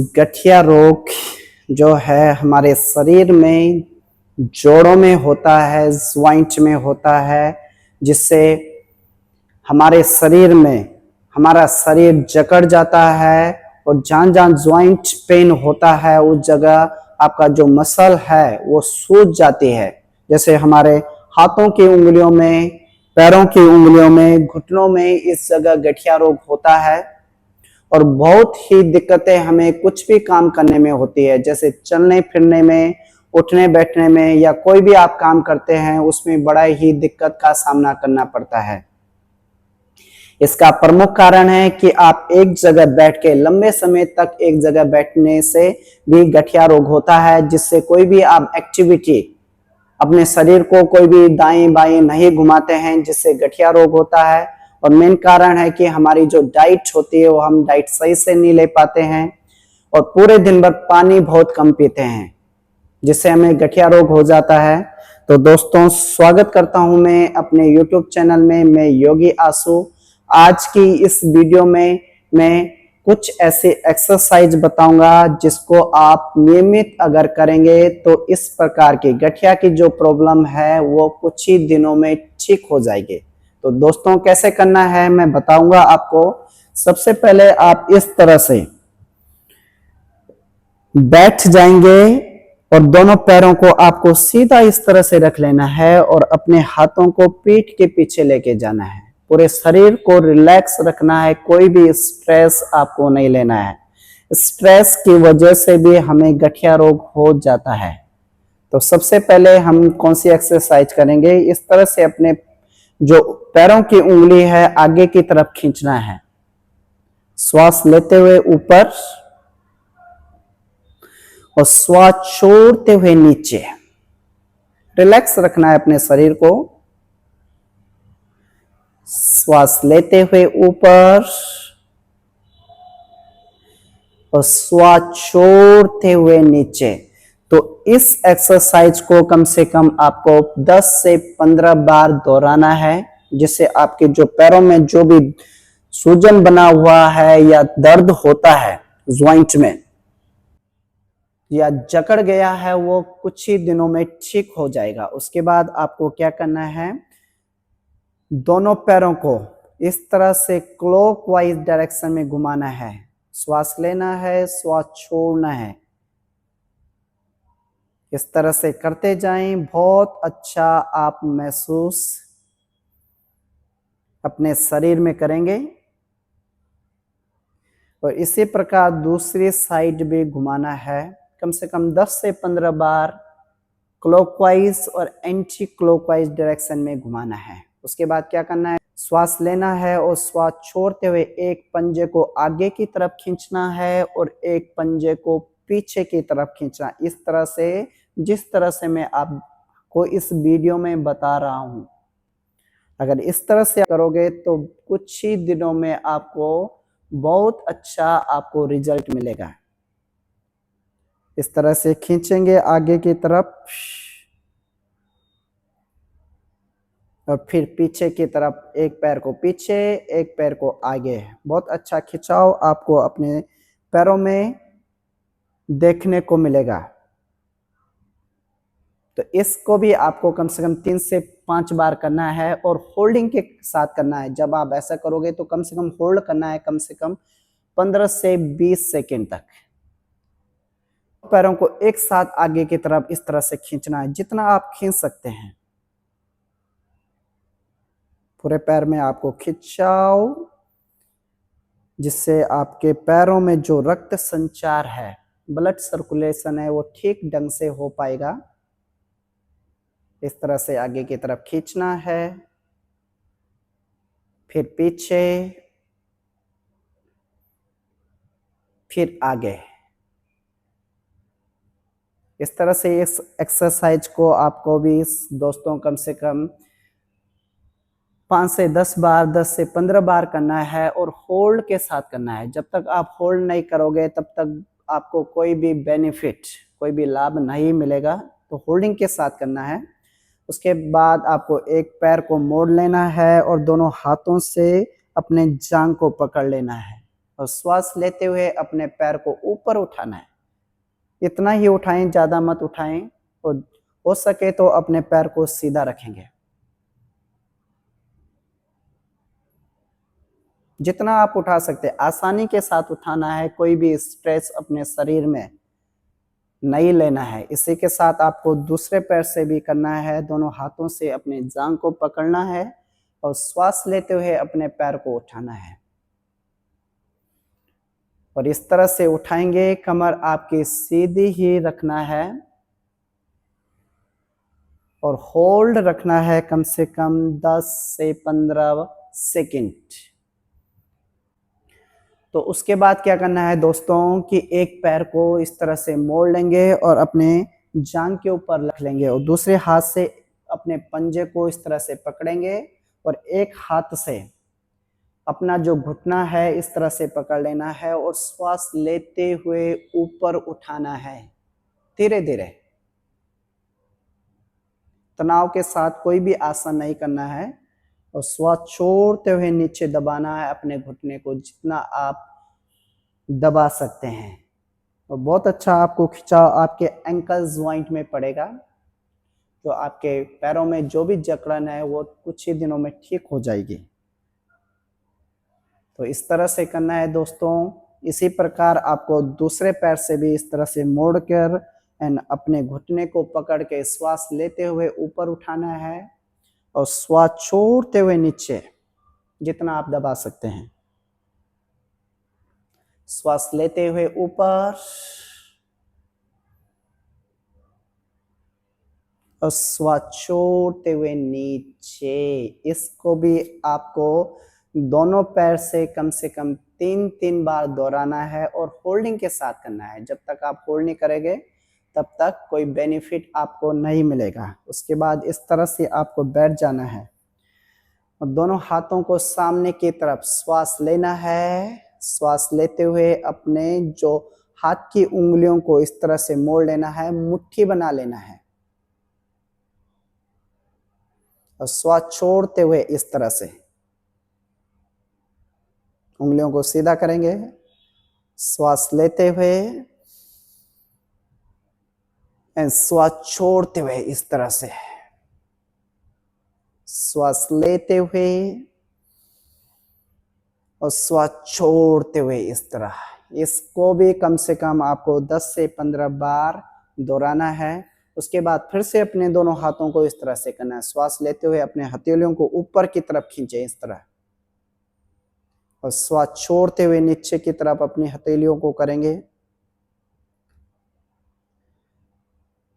गठिया रोग जो है हमारे शरीर में जोड़ों में होता है, ज्वाइंट में होता है, जिससे हमारे शरीर में हमारा शरीर जकड़ जाता है और जहाँ जहाँ ज्वाइंट पेन होता है उस जगह आपका जो मसल है वो सूज जाती है। जैसे हमारे हाथों की उंगलियों में, पैरों की उंगलियों में, घुटनों में इस जगह गठिया रोग होता है और बहुत ही दिक्कतें हमें कुछ भी काम करने में होती है, जैसे चलने फिरने में, उठने बैठने में, या कोई भी आप काम करते हैं उसमें बड़ा ही दिक्कत का सामना करना पड़ता है। इसका प्रमुख कारण है कि आप एक जगह बैठ के लंबे समय तक एक जगह बैठने से भी गठिया रोग होता है, जिससे कोई भी आप एक्टिविटी अपने शरीर को कोई भी दाएं बाएं नहीं घुमाते हैं, जिससे गठिया रोग होता है। और मेन कारण है कि हमारी जो डाइट होती है वो हम डाइट सही से नहीं ले पाते हैं और पूरे दिन भर पानी बहुत कम पीते हैं, जिससे हमें गठिया रोग हो जाता है। तो दोस्तों, स्वागत करता हूं मैं अपने YouTube चैनल में। मैं योगी आसू। आज की इस वीडियो में मैं कुछ ऐसे एक्सरसाइज बताऊंगा जिसको आप नियमित अगर करेंगे तो इस प्रकार की गठिया की जो प्रॉब्लम है वो कुछ ही दिनों में ठीक हो जाएगी। तो दोस्तों, कैसे करना है मैं बताऊंगा आपको। सबसे पहले आप इस तरह से बैठ जाएंगे और दोनों पैरों को आपको सीधा इस तरह से रख लेना है और अपने हाथों को पीठ के पीछे लेके जाना है। पूरे शरीर को रिलैक्स रखना है, कोई भी स्ट्रेस आपको नहीं लेना है। स्ट्रेस की वजह से भी हमें गठिया रोग हो जाता है। तो सबसे पहले हम कौन सी एक्सरसाइज करेंगे, इस तरह से अपने जो पैरों की उंगली है आगे की तरफ खींचना है, श्वास लेते हुए ऊपर और श्वास छोड़ते हुए नीचे। रिलैक्स रखना है अपने शरीर को। श्वास लेते हुए ऊपर और श्वास छोड़ते हुए नीचे। तो इस एक्सरसाइज को कम से कम आपको 10 से 15 बार दोहराना है, जिससे आपके जो पैरों में जो भी सूजन बना हुआ है या दर्द होता है ज्वाइंट में या जकड़ गया है वो कुछ ही दिनों में ठीक हो जाएगा। उसके बाद आपको क्या करना है, दोनों पैरों को इस तरह से क्लॉकवाइज डायरेक्शन में घुमाना है। श्वास लेना है, श्वास छोड़ना है, इस तरह से करते जाएं। बहुत अच्छा आप महसूस अपने शरीर में करेंगे। और इसी प्रकार दूसरी साइड भी घुमाना है, कम से कम 10 से 15 बार क्लॉकवाइज और एंटी क्लॉकवाइज डायरेक्शन में घुमाना है। उसके बाद क्या करना है, श्वास लेना है और श्वास छोड़ते हुए एक पंजे को आगे की तरफ खींचना है और एक पंजे को पीछे की तरफ खींचना। इस तरह से, जिस तरह से मैं आपको इस वीडियो में बता रहा हूं, अगर इस तरह से करोगे तो कुछ ही दिनों में आपको बहुत अच्छा आपको रिजल्ट मिलेगा। इस तरह से खींचेंगे आगे की तरफ और फिर पीछे की तरफ, एक पैर को पीछे एक पैर को आगे। बहुत अच्छा खिंचाव आपको अपने पैरों में देखने को मिलेगा। तो इसको भी आपको कम से कम 3 से 5 बार करना है और होल्डिंग के साथ करना है। जब आप ऐसा करोगे तो कम से कम होल्ड करना है, कम से कम 15 से 20 सेकेंड तक। पैरों को एक साथ आगे की तरफ इस तरह से खींचना है, जितना आप खींच सकते हैं। पूरे पैर में आपको खिंचाव, जिससे आपके पैरों में जो रक्त संचार है, ब्लड सर्कुलेशन है, वो ठीक ढंग से हो पाएगा। इस तरह से आगे की तरफ खींचना है, फिर पीछे, फिर आगे। इस तरह से इस एक्सरसाइज को आपको भी दोस्तों कम से कम 5 से 10 बार, 10 से 15 बार करना है और होल्ड के साथ करना है। जब तक आप होल्ड नहीं करोगे तब तक आपको कोई भी बेनिफिट, कोई भी लाभ नहीं मिलेगा। तो होल्डिंग के साथ करना है। उसके बाद आपको एक पैर को मोड़ लेना है और दोनों हाथों से अपने जांघ को पकड़ लेना है और श्वास लेते हुए अपने पैर को ऊपर उठाना है। इतना ही उठाएं, ज्यादा मत उठाएं। और हो सके तो अपने पैर को सीधा रखेंगे। जितना आप उठा सकते हैं आसानी के साथ उठाना है, कोई भी स्ट्रेस अपने शरीर में नहीं लेना है। इसी के साथ आपको दूसरे पैर से भी करना है, दोनों हाथों से अपने जांघ को पकड़ना है और श्वास लेते हुए अपने पैर को उठाना है। और इस तरह से उठाएंगे, कमर आपकी सीधी ही रखना है और होल्ड रखना है कम से कम 10 से 15 सेकंड। तो उसके बाद क्या करना है दोस्तों कि एक पैर को इस तरह से मोड़ लेंगे और अपने जांघ के ऊपर रख लेंगे और दूसरे हाथ से अपने पंजे को इस तरह से पकड़ेंगे और एक हाथ से अपना जो घुटना है इस तरह से पकड़ लेना है और श्वास लेते हुए ऊपर उठाना है धीरे धीरे। तनाव के साथ कोई भी आसन नहीं करना है और श्वास छोड़ते हुए नीचे दबाना है अपने घुटने को जितना आप दबा सकते हैं। और बहुत अच्छा आपको खिंचाव आपके एंकल ज्वाइंट में पड़ेगा, तो आपके पैरों में जो भी जकड़न है वो कुछ ही दिनों में ठीक हो जाएगी। तो इस तरह से करना है दोस्तों। इसी प्रकार आपको दूसरे पैर से भी इस तरह से मोड़कर एंड अपने घुटने को पकड़ के श्वास लेते हुए ऊपर उठाना है और श्वास छोड़ते हुए नीचे जितना आप दबा सकते हैं। श्वास लेते हुए ऊपर और श्वास छोड़ते हुए नीचे। इसको भी आपको दोनों पैर से कम 3 बार दोहराना है और होल्डिंग के साथ करना है। जब तक आप होल्ड नहीं करेंगे तब तक कोई बेनिफिट आपको नहीं मिलेगा। उसके बाद इस तरह से आपको बैठ जाना है और दोनों हाथों को सामने की तरफ श्वास लेना है। श्वास लेते हुए अपने जो हाथ की उंगलियों को इस तरह से मोड़ लेना है, मुट्ठी बना लेना है और श्वास छोड़ते हुए इस तरह से उंगलियों को सीधा करेंगे। श्वास लेते हुए एंड श्वास छोड़ते हुए इस तरह से, श्वास लेते हुए और श्वास छोड़ते हुए इस तरह। इसको भी कम से कम आपको 10 से 15 बार दोहराना है। उसके बाद फिर से अपने दोनों हाथों को इस तरह से करना है। श्वास लेते हुए अपने हथेलियों को ऊपर की तरफ खींचे इस तरह और श्वास छोड़ते हुए नीचे की तरफ अपनी हथेलियों को करेंगे।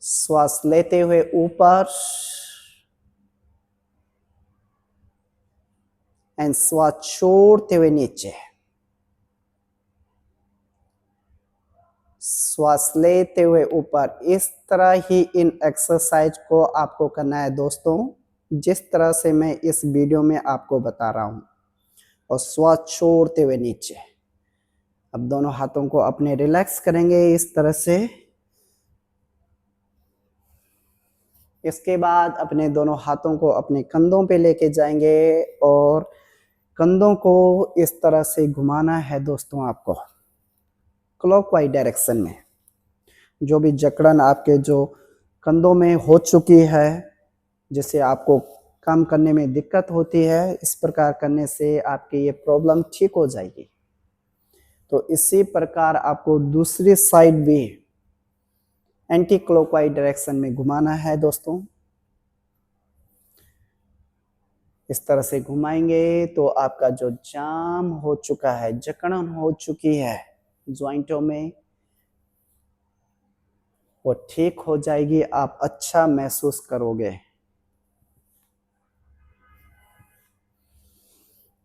श्वास लेते हुए ऊपर एंड श्वास छोड़ते हुए नीचे। श्वास लेते हुए ऊपर। इस तरह ही इन एक्सरसाइज को आपको करना है दोस्तों, जिस तरह से मैं इस वीडियो में आपको बता रहा हूं। और श्वास छोड़ते हुए नीचे। अब दोनों हाथों को अपने रिलैक्स करेंगे इस तरह से। इसके बाद अपने दोनों हाथों को अपने कंधों पे लेके जाएंगे और कंधों को इस तरह से घुमाना है दोस्तों आपको क्लॉकवाइज डायरेक्शन में। जो भी जकड़न आपके जो कंधों में हो चुकी है, जिससे आपको काम करने में दिक्कत होती है, इस प्रकार करने से आपकी ये प्रॉब्लम ठीक हो जाएगी। तो इसी प्रकार आपको दूसरी साइड भी एंटी क्लॉकवाइज डायरेक्शन में घुमाना है दोस्तों। इस तरह से घुमाएंगे तो आपका जो जाम हो चुका है, जकड़न हो चुकी है ज्वाइंटों में, वो ठीक हो जाएगी। आप अच्छा महसूस करोगे।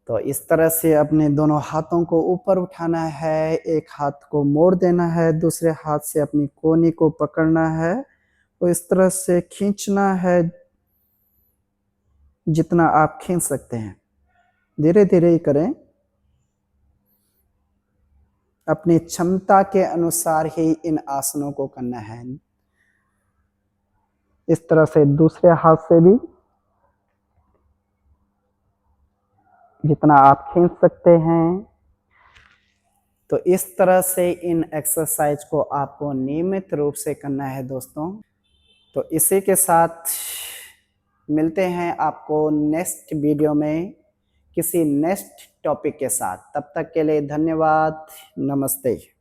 तो इस तरह से अपने दोनों हाथों को ऊपर उठाना है, एक हाथ को मोड़ देना है, दूसरे हाथ से अपनी कोहनी को पकड़ना है और इस तरह से खींचना है जितना आप खींच सकते हैं। धीरे धीरे ही करें, अपनी क्षमता के अनुसार ही इन आसनों को करना है। इस तरह से दूसरे हाथ से भी जितना आप खींच सकते हैं। तो इस तरह से इन एक्सरसाइज को आपको नियमित रूप से करना है दोस्तों। तो इसी के साथ मिलते हैं आपको नेक्स्ट वीडियो में किसी नेक्स्ट टॉपिक के साथ। तब तक के लिए धन्यवाद, नमस्ते।